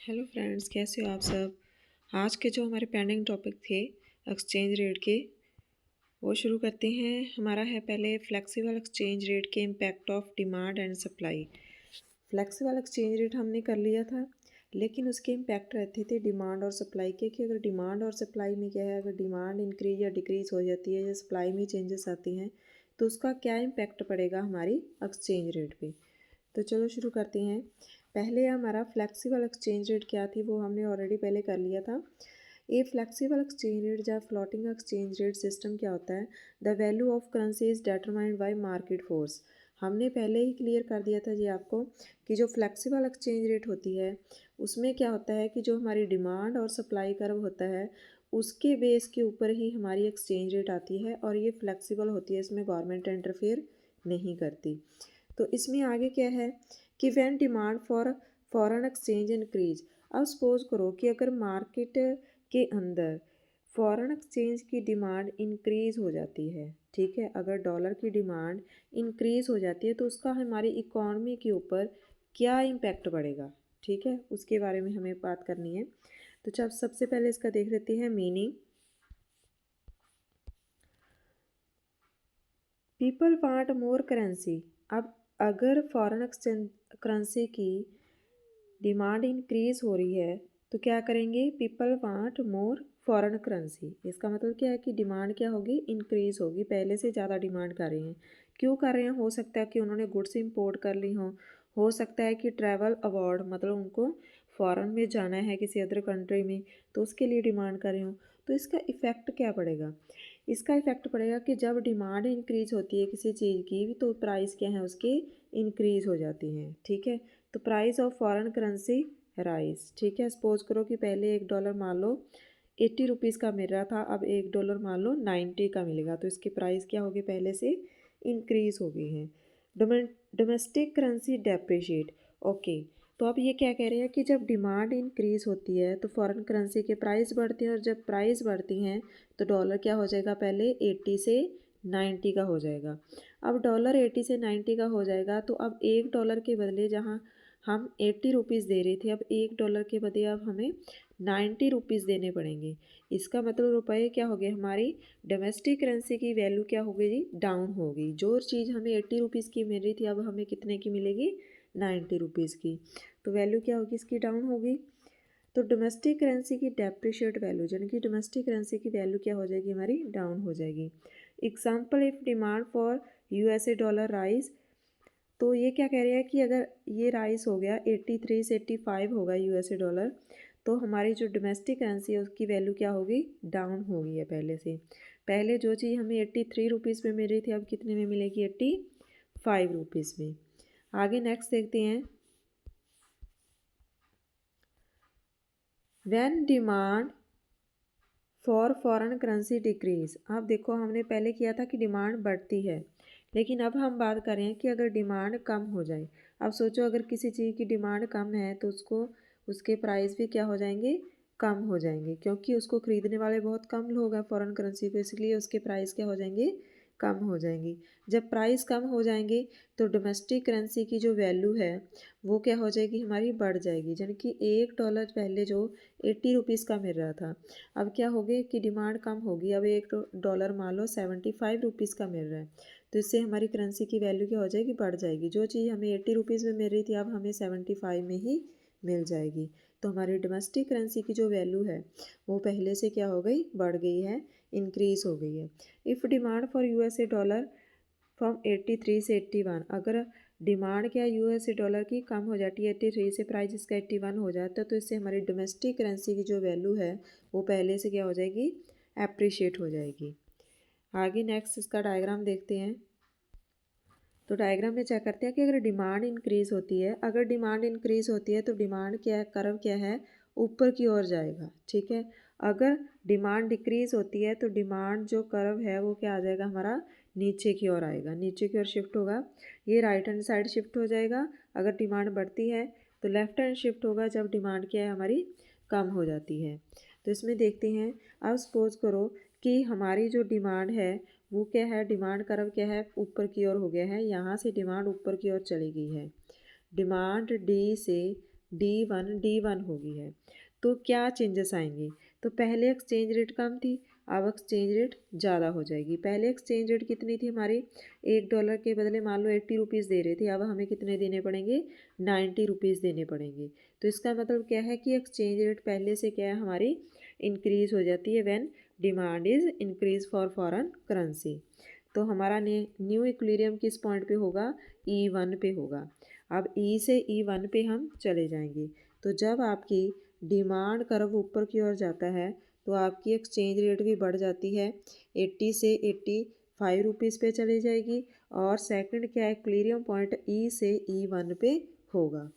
Hello friends, कैसे हो आप सब। आज के जो हमारे पेंडिंग टॉपिक थे एक्सचेंज रेट के, वो शुरू करते हैं। हमारा है पहले फ्लेक्सिबल एक्सचेंज रेट के impact of demand and supply. Flexible exchange rate हमने कर लिया था, लेकिन उसके इम्पैक्ट रहते थे डिमांड और सप्लाई के, कि अगर डिमांड और सप्लाई में क्या है, अगर डिमांड इंक्रीज या डिक्रीज़ हो जाती है या सप्लाई में चेंजेस आती हैं तो उसका क्या इम्पैक्ट पड़ेगा हमारी एक्सचेंज रेट पे। तो चलो शुरू करते हैं। पहले हमारा फ्लेक्सिबल एक्सचेंज रेट क्या थी वो हमने ऑलरेडी पहले कर लिया था। ये फ्लेक्सिबल एक्सचेंज रेट या फ्लोटिंग एक्सचेंज रेट सिस्टम क्या होता है, the value of currency is determined by market force. हमने पहले ही क्लियर कर दिया था जी आपको कि जो फ्लेक्सिबल एक्सचेंज रेट होती है उसमें क्या होता है कि जो हमारी डिमांड और सप्लाई कर्व होता है उसके बेस के ऊपर ही हमारी एक्सचेंज रेट आती है, और ये फ्लेक्सिबल होती है, इसमें गवर्नमेंट इंटरफेयर नहीं करती। तो इसमें आगे क्या है कि when demand for foreign exchange increase. अब सपोज करो कि अगर मार्केट के अंदर फॉरेन एक्सचेंज की डिमांड इंक्रीज हो जाती है, ठीक है, अगर डॉलर की डिमांड इंक्रीज हो जाती है तो उसका हमारी इकॉनमी के ऊपर क्या इम्पैक्ट पड़ेगा, ठीक है, उसके बारे में हमें बात करनी है। तो जब सबसे पहले इसका देख लेते हैं meaning. People want more currency. अब अगर फॉरेन एक्सचेंज करेंसी की डिमांड इंक्रीज़ हो रही है तो क्या करेंगे, people want more foreign currency. इसका मतलब क्या है कि डिमांड क्या होगी, इंक्रीज़ होगी, पहले से ज़्यादा डिमांड कर रहे हैं। क्यों कर रहे हैं, हो सकता है कि उन्होंने गुड्स इंपोर्ट कर ली हो सकता है कि ट्रैवल अवॉर्ड, मतलब उनको फॉरेन में जाना है किसी अदर कंट्री में, तो उसके लिए डिमांड कर रहे हो। तो इसका इफ़ेक्ट क्या पड़ेगा, इसका इफ़ेक्ट पड़ेगा कि जब डिमांड इंक्रीज़ होती है किसी चीज़ की तो प्राइस क्या है उसकी इंक्रीज़ हो जाती हैं, ठीक है। तो price of foreign currency rise, ठीक है। सपोज करो कि पहले $1 मान लो 80 रुपीज़ का मिल रहा था, अब $1 मान लो 90 का मिलेगा, तो इसकी प्राइस क्या होगी, पहले से इंक्रीज़ हो गई है। Domestic currency depreciate. ओके, तो अब ये क्या कह रहे हैं कि जब डिमांड इंक्रीज़ होती है तो फॉरेन करेंसी के प्राइस बढ़ते हैं, और जब प्राइस बढ़ती हैं तो डॉलर क्या हो जाएगा, पहले 80 से 90 का हो जाएगा। अब डॉलर 80 से 90 का हो जाएगा तो अब $1 के बदले जहाँ हम 80 रुपीज़ दे रहे थे, अब $1 के बदले अब हमें 90 रुपीज़ देने पड़ेंगे। इसका मतलब रुपये क्या हो गए, हमारी डोमेस्टिक करेंसी की वैल्यू क्या हो गई जी, डाउन हो गई। जो चीज़ हमें 80 रुपीज़ की मिल रही थी अब हमें कितने की मिलेगी, 90 रुपीज़ की। तो वैल्यू क्या होगी इसकी, डाउन होगी। तो डोमेस्टिक करेंसी की डेप्रिशिएट वैल्यू, यानी कि डोमेस्टिक करेंसी की वैल्यू क्या हो जाएगी, हमारी डाउन हो जाएगी। Example, if demand for USA dollar rise. तो ये क्या कह रहे हैं कि अगर ये राइस हो गया 83 से 85 होगा यूएसए डॉलर, तो हमारी जो डोमेस्टिक करेंसी है उसकी वैल्यू क्या होगी, डाउन हो गई है पहले से। पहले जो चीज़ हमें 83 रुपीज़ में मिल रही थी अब कितने में मिलेगी, 85 रुपीज़ में। आगे नेक्स्ट देखते हैं। When demand for foreign currency decrease. अब देखो हमने पहले किया था कि डिमांड बढ़ती है, लेकिन अब हम बात कर रहे हैं कि अगर डिमांड कम हो जाए। अब सोचो अगर किसी चीज़ की डिमांड कम है तो उसको उसके प्राइस भी क्या हो जाएंगे, कम हो जाएंगे, क्योंकि उसको ख़रीदने वाले बहुत कम लोग हैं फॉरेन करेंसी पे, इसलिए उसके प्राइस क्या हो जाएंगे, कम हो जाएंगी। जब प्राइस कम हो जाएंगे तो डोमेस्टिक करेंसी की जो वैल्यू है वो क्या हो जाएगी, हमारी बढ़ जाएगी। यानी कि $1 पहले जो 80 रुपीज़ का मिल रहा था, अब क्या हो गया कि डिमांड कम होगी, अब $1 मान लो 75 रुपीज़ का मिल रहा है, तो इससे हमारी करेंसी की वैल्यू क्या हो जाएगी, बढ़ जाएगी। जो चीज़ हमें 80 रुपीज़ में मिल रही थी अब हमें 75 में ही मिल जाएगी। तो हमारी डोमेस्टिक करेंसी की जो वैल्यू है वो पहले से क्या हो गई, बढ़ गई है, इंक्रीज़ हो गई है। If demand for USA dollar from 83 से 81, अगर डिमांड क्या यूएसए डॉलर की कम हो जाती है 83 से, प्राइस इसका 81 हो जाता है, तो इससे हमारी डोमेस्टिक करेंसी की जो वैल्यू है वो पहले से क्या हो जाएगी, एप्रिशिएट हो जाएगी। आगे नेक्स्ट इसका डायग्राम देखते हैं। तो डायग्राम में चेक करते हैं कि अगर डिमांड इंक्रीज़ होती है, अगर डिमांड इंक्रीज़ होती है तो डिमांड क्या है, कर्व क्या है, ऊपर की ओर जाएगा, ठीक है। अगर डिमांड डिक्रीज़ होती है तो डिमांड जो कर्व है वो क्या आ जाएगा, हमारा नीचे की ओर आएगा, नीचे की ओर शिफ्ट होगा, ये राइट हैंड साइड शिफ्ट हो जाएगा। अगर डिमांड बढ़ती है तो लेफ्ट हैंड शिफ्ट होगा जब डिमांड क्या है, हमारी कम हो जाती है। तो इसमें देखते हैं। अब सपोज करो कि हमारी जो डिमांड है वो क्या है, डिमांड कर्व क्या है, ऊपर की ओर हो गया है, यहाँ से डिमांड ऊपर की ओर चली गई है। डिमांड डी से D1 हो गई है। तो क्या चेंजेस आएंगे? तो पहले एक्सचेंज रेट कम थी, अब एक्सचेंज रेट ज़्यादा हो जाएगी। पहले एक्सचेंज रेट कितनी थी हमारी? $1 के बदले मान लो 80 रुपीज़ दे रहे थे, अब हमें कितने देने पड़ेंगे? 90 रुपीज़ देने पड़ेंगे। तो इसका मतलब क्या है कि एक्सचेंज रेट पहले से क्या है हमारी इंक्रीज़ हो जाती है when demand is increase for foreign currency. तो हमारा न्यू इक्विलिब्रियम किस पॉइंट पे होगा? E1 पे होगा। अब E से E1 पे हम चले जाएंगे। तो जब आपकी डिमांड कर्व ऊपर की ओर जाता है तो आपकी एक्सचेंज रेट भी बढ़ जाती है, 80 से 85 रुपीज़ पे चली जाएगी। और सेकंड क्या है, इक्विलिब्रियम पॉइंट E से E1 पे होगा।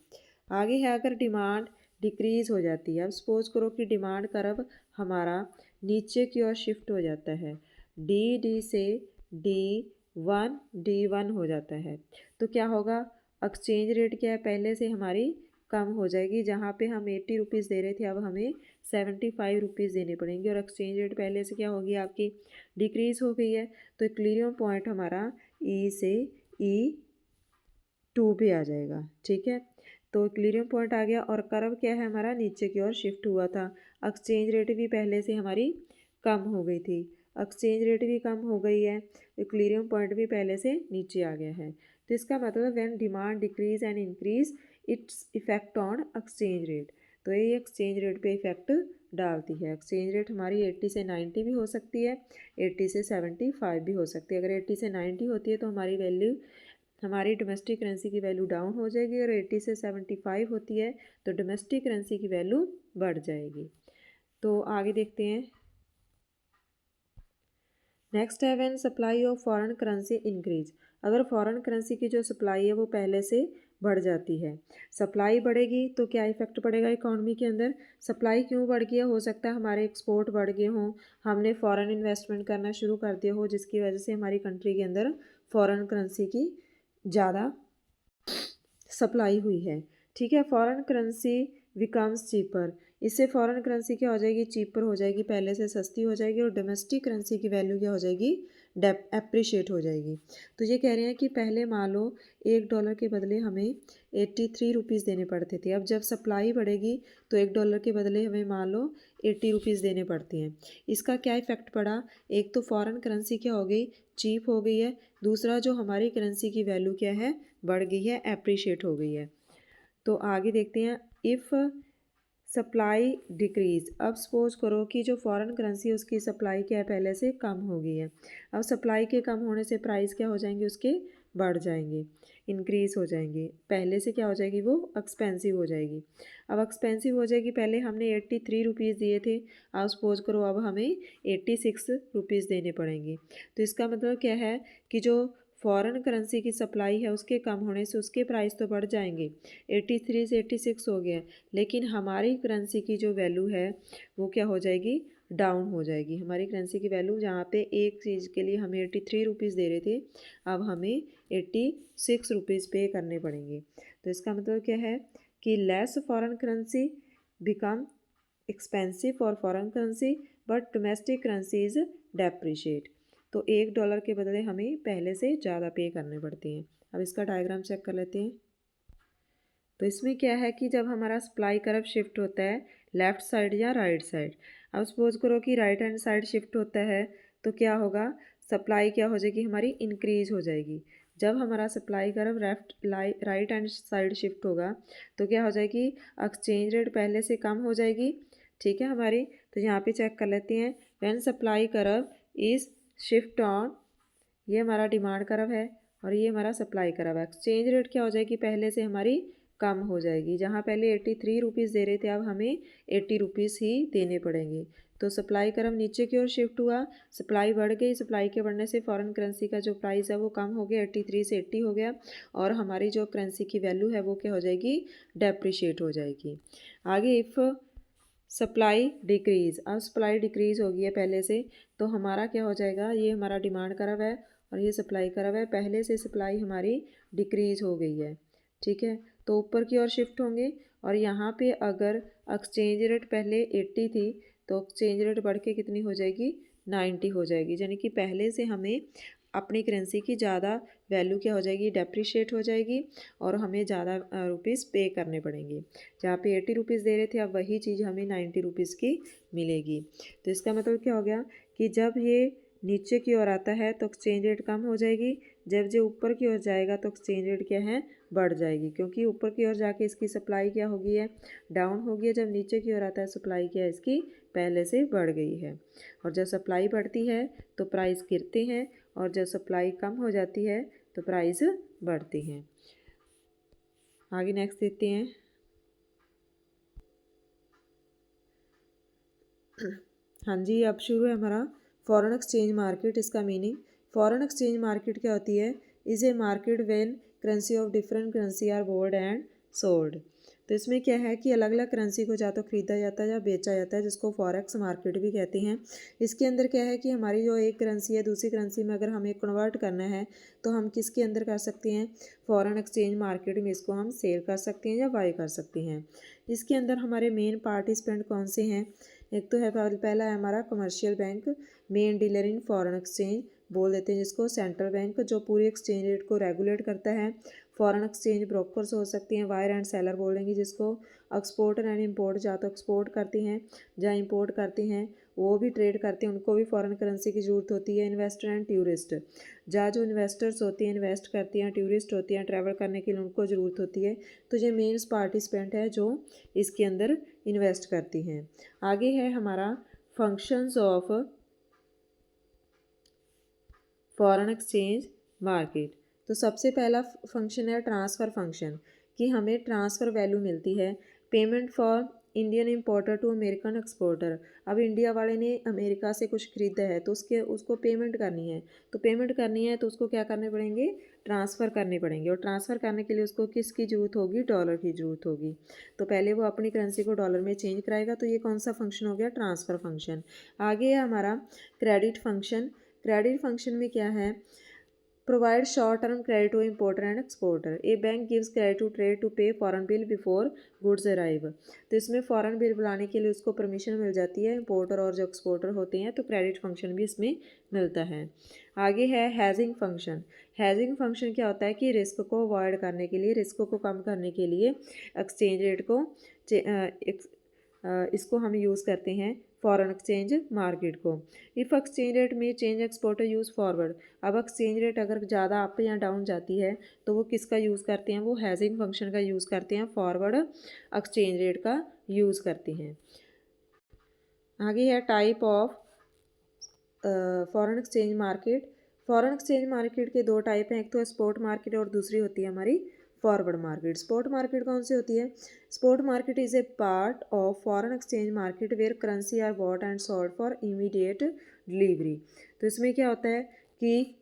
आगे है अगर डिमांड डिक्रीज़ हो जाती है। अब सपोज करो कि डिमांड कर्व हमारा नीचे की ओर शिफ्ट हो जाता है, डी से D1 हो जाता है। तो क्या होगा? एक्सचेंज रेट क्या है पहले से हमारी कम हो जाएगी। जहाँ पे हम 80 रुपीज़ दे रहे थे अब हमें 75 रुपीज़ देने पड़ेंगे। और एक्सचेंज रेट पहले से क्या होगी आपकी डिक्रीज़ हो गई है। तो इक्विलिब्रियम पॉइंट हमारा E से E2 पे आ जाएगा। ठीक है, तो इक्विलिब्रियम पॉइंट आ गया और कर्व क्या है हमारा नीचे की ओर शिफ्ट हुआ था। एक्सचेंज रेट भी पहले से हमारी कम हो गई थी, एक्सचेंज रेट भी कम हो गई है, इक्विलिब्रियम पॉइंट भी पहले से नीचे आ गया है। तो इसका मतलब when demand decrease and increase its effect on exchange rate. तो ये एक्सचेंज रेट पे इफेक्ट डालती है। एक्सचेंज रेट हमारी 80 से 90 भी हो सकती है, 80 से 75 भी हो सकती है। अगर 80 से 90 होती है तो हमारी वैल्यू, हमारी डोमेस्टिक करेंसी की वैल्यू डाउन हो जाएगी। और 80 से 75 होती है तो डोमेस्टिक करेंसी की वैल्यू बढ़ जाएगी। तो आगे देखते हैं। नेक्स्ट है when supply of foreign currency increase. अगर फॉरेन करेंसी की जो सप्लाई है वो पहले से बढ़ जाती है, सप्लाई बढ़ेगी तो क्या इफेक्ट पड़ेगा इकोनॉमी के अंदर? सप्लाई क्यों बढ़ गई है? हो सकता है हमारे एक्सपोर्ट बढ़ गए हों, हमने फॉरेन इन्वेस्टमेंट करना शुरू कर दिया हो, जिसकी वजह से हमारी कंट्री के अंदर फॉरेन करेंसी की ज़्यादा सप्लाई हुई है। ठीक है, फॉरेन करेंसी बिकम्स चीपर। इससे फॉरेन करेंसी क्या हो जाएगी? चीपर हो जाएगी, पहले से सस्ती हो जाएगी। और डोमेस्टिक करेंसी की वैल्यू क्या हो जाएगी? एप्रिशिएट हो जाएगी। तो ये कह रहे हैं कि पहले मान लो $1 के बदले हमें 83 रुपीज़ देने पड़ते थे, अब जब सप्लाई बढ़ेगी तो $1 के बदले हमें मान लो 80 रुपीज़ देने पड़ते हैं। इसका क्या इफ़ेक्ट पड़ा? एक तो फॉरेन करेंसी क्या हो गई? चीप हो गई है। दूसरा जो हमारी करेंसी की वैल्यू क्या है? बढ़ गई है, एप्रिशिएट हो गई है। तो आगे देखते हैं। If supply decrease. अब सपोज करो कि जो फॉरेन करेंसी है उसकी सप्लाई क्या है पहले से कम हो गई है। अब सप्लाई के कम होने से प्राइस क्या हो जाएंगे उसके? बढ़ जाएंगे, इंक्रीज़ हो जाएंगे। पहले से क्या हो जाएगी? वो एक्सपेंसिव हो जाएगी। अब एक्सपेंसिव हो जाएगी, पहले हमने 83 रुपीज़ दिए थे, अब सपोज करो अब हमें 86 रुपीज़ देने पड़ेंगे। तो इसका मतलब क्या है कि जो फॉरेन करेंसी की सप्लाई है उसके कम होने से उसके प्राइस तो बढ़ जाएंगे, 83 से 86 हो गया, लेकिन हमारी करेंसी की जो वैल्यू है वो क्या हो जाएगी? डाउन हो जाएगी। हमारी करेंसी की वैल्यू, जहाँ पे एक चीज़ के लिए हमें 83 रुपीज़ दे रहे थे, अब हमें 86 रुपीज़ पे करने पड़ेंगे। तो इसका मतलब क्या है कि less foreign currency become expensive for foreign currency but domestic currency is depreciate. तो $1 के बदले हमें पहले से ज़्यादा पे करने पड़ते हैं। अब इसका डायग्राम चेक कर लेते हैं। तो इसमें क्या है कि जब हमारा सप्लाई कर्व शिफ्ट होता है लेफ़्ट साइड या राइट साइड, अब सपोज करो कि राइट हैंड साइड शिफ्ट होता है तो क्या होगा? सप्लाई क्या हो जाएगी हमारी? इंक्रीज़ हो जाएगी। जब हमारा supply curve right hand side shift होगा तो क्या हो जाएगी? एक्सचेंज रेट पहले से कम हो जाएगी। ठीक है हमारी, तो यहाँ पे चेक कर लेते हैं। When supply curve is shift on, ये हमारा डिमांड कर्व है और ये हमारा सप्लाई कर्व है। एक्सचेंज रेट क्या हो जाएगी? पहले से हमारी कम हो जाएगी। जहाँ पहले 83 रुपीज़ दे रहे थे अब हमें 80 रुपीज़ ही देने पड़ेंगे। तो सप्लाई कर्व नीचे की ओर शिफ्ट हुआ, सप्लाई बढ़ गई, सप्लाई के बढ़ने से फॉरेन करेंसी का जो प्राइस है वो कम हो गया, 83 से 80 हो गया। और हमारी जो करेंसी की वैल्यू है वो क्या हो जाएगी? डेप्रिशिएट हो जाएगी। आगे इफ़ सप्लाई डिक्रीज़, अब सप्लाई डिक्रीज़ हो गई है पहले से, तो हमारा क्या हो जाएगा? ये हमारा डिमांड कर्व है और ये सप्लाई कर्व है। पहले से सप्लाई हमारी डिक्रीज़ हो गई है। ठीक है, तो ऊपर की ओर शिफ्ट होंगे। और यहाँ पे अगर एक्सचेंज रेट पहले 80 थी तो एक्सचेंज रेट बढ़ के कितनी हो जाएगी? 90 हो जाएगी। यानी कि पहले से हमें अपनी करेंसी की ज़्यादा वैल्यू क्या हो जाएगी, डेप्रिशिएट हो जाएगी और हमें ज़्यादा रुपीज़ पे करने पड़ेंगे। जहाँ पे 80 रुपीज़ दे रहे थे अब वही चीज़ हमें 90 रुपीज़ की मिलेगी। तो इसका मतलब क्या हो गया कि जब ये नीचे की ओर आता है तो एक्सचेंज रेट कम हो जाएगी, जब ये ऊपर की ओर जाएगा तो एक्सचेंज रेट क्या है, बढ़ जाएगी, क्योंकि ऊपर की ओर जाके इसकी सप्लाई क्या हो गई है, डाउन हो गई है। जब नीचे की ओर आता है सप्लाई क्या है इसकी पहले से बढ़ गई है। और जब सप्लाई बढ़ती है तो प्राइस गिरते हैं और जब सप्लाई कम हो जाती है तो प्राइस बढ़ती हैं। आगे नेक्स्ट देखते हैं। हाँ जी, अब शुरू है हमारा फॉरेन एक्सचेंज मार्केट। इसका मीनिंग, फॉरेन एक्सचेंज मार्केट क्या होती है, is a market when currency of different currency are bought and sold. तो इसमें क्या है कि अलग अलग करेंसी को या तो ख़रीदा जाता है या बेचा जाता है, जिसको फॉरेक्स मार्केट भी कहते हैं। इसके अंदर क्या है कि हमारी जो एक करेंसी है दूसरी करेंसी में अगर हमें कन्वर्ट करना है तो हम किसके अंदर कर सकते हैं, फॉरेन एक्सचेंज मार्केट में इसको हम सेल कर सकते हैं या बाई कर सकते हैं। इसके अंदर हमारे मेन पार्टिसिपेंट कौन से हैं, एक तो है पहला है हमारा commercial bank, main dealer in foreign exchange बोल देते हैं जिसको, सेंट्रल बैंक जो पूरी एक्सचेंज रेट को रेगुलेट करता है। फॉरेन एक्सचेंज ब्रोकर्स हो सकती हैं, बायर एंड सेलर बोलेंगे जिसको। एक्सपोर्टर एंड इंपोर्ट, जहाँ तो एक्सपोर्ट करती हैं जहाँ इंपोर्ट करती हैं वो भी ट्रेड करते हैं, उनको भी फॉरेन करेंसी की ज़रूरत होती है। इन्वेस्टर एंड टूरिस्ट, जहाँ जो इन्वेस्टर्स होती हैं इन्वेस्ट करती हैं, टूरिस्ट होती हैं ट्रैवल करने के लिए उनको ज़रूरत होती है। तो ये मेन्स पार्टिसिपेंट है जो इसके अंदर इन्वेस्ट करती हैं। आगे है हमारा functions of foreign exchange market. तो सबसे पहला फंक्शन है ट्रांसफ़र फंक्शन, कि हमें ट्रांसफ़र वैल्यू मिलती है। Payment for Indian importer to American exporter, अब इंडिया वाले ने अमेरिका से कुछ ख़रीदा है तो उसको पेमेंट करनी है। तो पेमेंट करनी है तो उसको क्या करने पड़ेंगे, ट्रांसफ़र करने पड़ेंगे। और ट्रांसफ़र करने के लिए उसको किसकी ज़रूरत होगी, डॉलर की ज़रूरत होगी। तो पहले वो अपनी करेंसी को डॉलर में चेंज कराएगा। तो ये कौन सा फंक्शन हो गया, ट्रांसफ़र फंक्शन। आगे है हमारा क्रेडिट फंक्शन। क्रेडिट फंक्शन में क्या है, provide short term credit to importer and exporter, a bank gives credit to trade to pay foreign bill before goods arrive. तो इसमें फ़ॉरेन बिल बुलाने के लिए उसको परमिशन मिल जाती है इम्पोर्टर और जो एक्सपोर्टर होते हैं, तो क्रेडिट फंक्शन भी इसमें मिलता है। आगे है हैजिंग फंक्शन। हैजिंग फंक्शन क्या होता है कि रिस्क को अवॉइड करने के लिए, रिस्क को कम करने के लिए एक्सचेंज रेट को इसको हम यूज़ करते हैं फॉरेन एक्सचेंज मार्केट को। इफ़ एक्सचेंज रेट में चेंज एक्सपोर्टर यूज़ फॉरवर्ड, अब एक्सचेंज रेट अगर ज़्यादा अप या डाउन जाती है तो वो किसका यूज़ करते हैं, वो हैजिंग फंक्शन का यूज़ करते हैं, फॉरवर्ड एक्सचेंज रेट का यूज़ करते हैं। आगे है type of foreign exchange market. Foreign exchange market के दो टाइप हैं, एक तो स्पॉट मार्केट और दूसरी होती है हमारी फॉरवर्ड मार्केट। स्पॉट मार्केट कौन सी होती है, spot market is a part of foreign exchange market where currency are bought and sold for immediate delivery. तो इसमें क्या होता है कि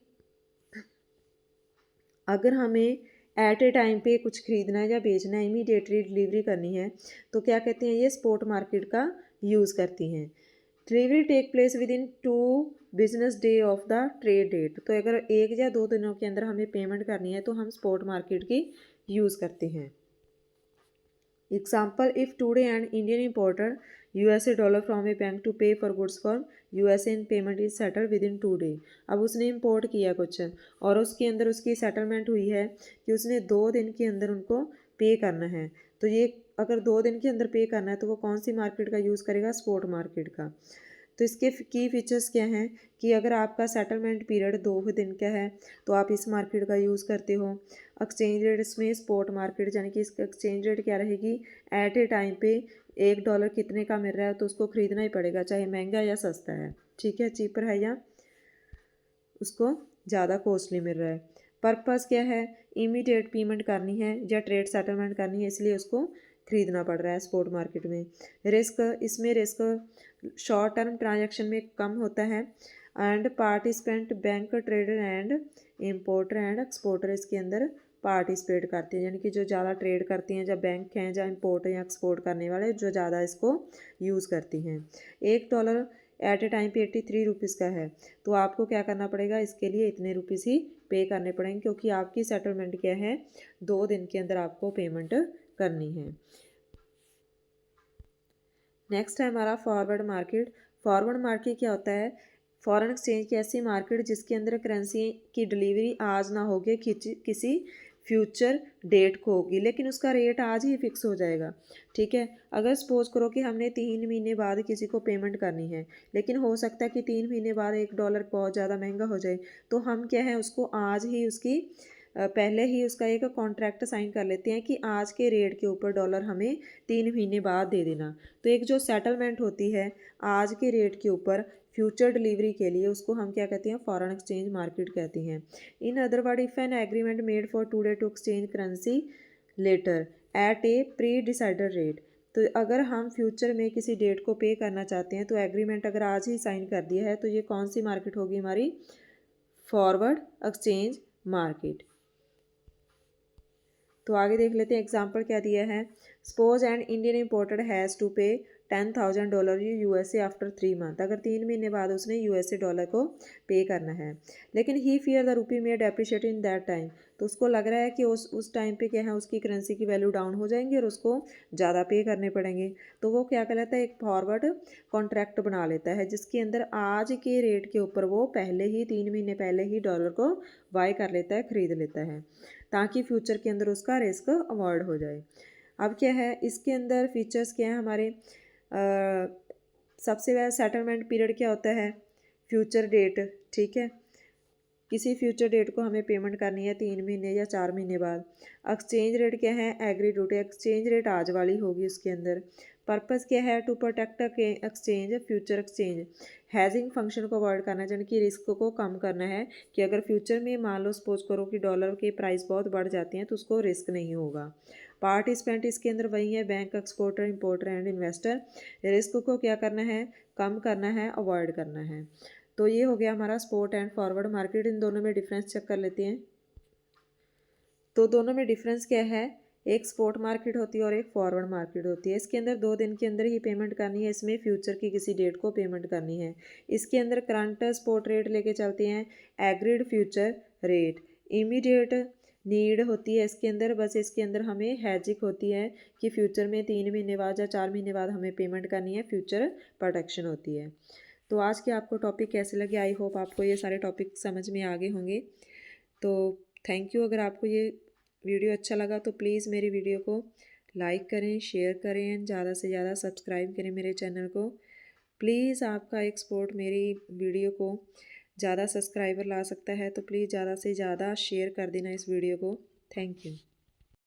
अगर हमें एट ए टाइम पे कुछ ख़रीदना है या बेचना है, इमीडिएटली डिलीवरी करनी है, तो क्या कहते हैं, ये स्पॉट मार्केट का यूज़ करती हैं। Delivery take place within 2 business day of the trade date. तो अगर 1 या 2 दिनों के अंदर हमें पेमेंट करनी है तो हम स्पॉट मार्केट की यूज़ करते हैं। Example, if today and Indian importer USA dollar from a bank to pay for goods for USA in payment is settle within 2 day. अब उसने इंपोर्ट किया कुछ और उसके अंदर उसकी सेटलमेंट हुई है कि उसने 2 दिन के अंदर उनको पे करना है। तो ये अगर 2 दिन के अंदर पे करना है तो वो कौन सी मार्केट का यूज़ करेगा, स्पॉट मार्केट का। तो इसके की फीचर्स क्या हैं कि अगर आपका सेटलमेंट पीरियड 2 दिन का है तो आप इस मार्केट का यूज़ करते हो। एक्सचेंज रेट इसमें स्पॉट मार्केट यानी कि इसका एक्सचेंज रेट क्या रहेगी, एट ए टाइम पे $1 कितने का मिल रहा है तो उसको ख़रीदना ही पड़ेगा, चाहे महंगा या सस्ता है, ठीक है, चीपर है या उसको ज़्यादा कॉस्टली मिल रहा है। पर्पज़ क्या है, इमीडिएट पेमेंट करनी है या ट्रेड सेटलमेंट करनी है, इसलिए उसको ख़रीदना पड़ रहा है स्पॉट मार्केट में। रिस्क, इसमें रिस्क शॉर्ट टर्म ट्रांजैक्शन में कम होता है। And participant bank trader and importer and exporter इसके अंदर पार्टिसिपेट करते हैं, यानी कि जो ज़्यादा ट्रेड करती हैं, जब बैंक हैं या इम्पोर्ट या एक्सपोर्ट करने वाले जो ज़्यादा इसको यूज़ करती हैं। $1 एट ए टाइम पे 83 रुपीज़ का है तो आपको क्या करना पड़ेगा, इसके लिए इतने रुपीज़ ही पे करने पड़ेंगे, क्योंकि आपकी सेटलमेंट क्या है, 2 दिन के अंदर आपको पेमेंट करनी है। नेक्स्ट है हमारा फॉरवर्ड मार्केट। फॉरवर्ड मार्केट क्या होता है, फॉरेन एक्सचेंज की ऐसी मार्केट जिसके अंदर करेंसी की डिलीवरी आज ना होगी किसी फ्यूचर डेट को होगी, लेकिन उसका रेट आज ही फिक्स हो जाएगा। ठीक है, अगर सपोज करो कि हमने 3 महीने बाद किसी को पेमेंट करनी है, लेकिन हो सकता है कि 3 महीने बाद $1 बहुत ज़्यादा महंगा हो जाए, तो हम क्या है उसको आज ही उसकी पहले ही उसका एक कॉन्ट्रैक्ट साइन कर लेते हैं कि आज के रेट के ऊपर डॉलर हमें 3 महीने बाद दे देना। तो एक जो सेटलमेंट होती है आज के रेट के ऊपर फ्यूचर डिलीवरी के लिए, उसको हम क्या कहते हैं, फॉरेन एक्सचेंज मार्केट कहते हैं। In other word, if an agreement made for today to exchange currency later at a pre decided rate, तो अगर हम फ्यूचर में किसी डेट को पे करना चाहते हैं तो एग्रीमेंट अगर आज ही साइन कर दिया है तो ये कौन सी मार्केट होगी हमारी, फॉरवर्ड एक्सचेंज मार्केट। तो आगे देख लेते हैं एग्जाम्पल क्या दिया है। Suppose and Indian importer has to pay $10,000 USA after 3 month. अगर 3 महीने बाद उसने यूएसए डॉलर को पे करना है, लेकिन ही फियर द रूपी में डेप्रिशिएट इन दैट टाइम, तो उसको लग रहा है कि उस टाइम पे क्या है उसकी करेंसी की वैल्यू डाउन हो जाएंगी और उसको ज़्यादा पे करने पड़ेंगे। तो वो क्या कहलाता है, एक फॉरवर्ड कॉन्ट्रैक्ट बना लेता है जिसके अंदर आज के रेट के ऊपर वो पहले ही 3 महीने पहले ही डॉलर को बाय कर लेता है, ख़रीद लेता है, ताकि फ्यूचर के अंदर उसका रिस्क अवॉइड हो जाए। अब क्या है इसके अंदर फीचर्स क्या हैं हमारे, सबसे पहले सेटलमेंट पीरियड क्या होता है, फ्यूचर डेट। ठीक है, किसी फ्यूचर डेट को हमें पेमेंट करनी है 3 महीने या 4 महीने बाद। एक्सचेंज रेट क्या है, एग्री ड्यूटी, एक्सचेंज रेट आज वाली होगी उसके अंदर। पर्पस क्या है, to protect exchange future exchange, hedging function को अवॉइड करना है, यानी कि रिस्क को कम करना है कि अगर फ्यूचर में मान लो सपोज करो कि डॉलर के प्राइस बहुत बढ़ जाते हैं तो उसको रिस्क नहीं होगा। पार्टिसिपेंट इसके अंदर वही है, bank, exporter, importer and investor. Risk को क्या करना है, कम करना है, अवॉइड करना है। तो ये हो गया हमारा स्पॉट एंड फॉरवर्ड मार्केट। इन दोनों में डिफरेंस चेक कर लेते हैं। तो दोनों में डिफरेंस क्या है, एक स्पॉट मार्केट होती है और एक फॉरवर्ड मार्केट होती है। इसके अंदर 2 दिन के अंदर ही पेमेंट करनी है, इसमें फ्यूचर की किसी डेट को पेमेंट करनी है। इसके अंदर करंट स्पॉट रेट लेके चलते हैं, agreed future rate. Immediate need होती है इसके अंदर, बस इसके अंदर हमें हैजिक होती है कि फ्यूचर में 3 महीने बाद या 4 महीने बाद हमें पेमेंट करनी है, फ्यूचर प्रोटेक्शन होती है। तो आज के आपको टॉपिक कैसे लगे, आई होप आपको ये सारे टॉपिक समझ में आ गए होंगे। तो थैंक यू। अगर आपको ये वीडियो अच्छा लगा तो प्लीज़ मेरी वीडियो को लाइक करें, शेयर करें, ज़्यादा से ज़्यादा सब्सक्राइब करें मेरे चैनल को। प्लीज़ आपका एक सपोर्ट मेरी वीडियो को ज़्यादा सब्सक्राइबर ला सकता है, तो प्लीज़ ज़्यादा से ज़्यादा शेयर कर देना इस वीडियो को। Thank you.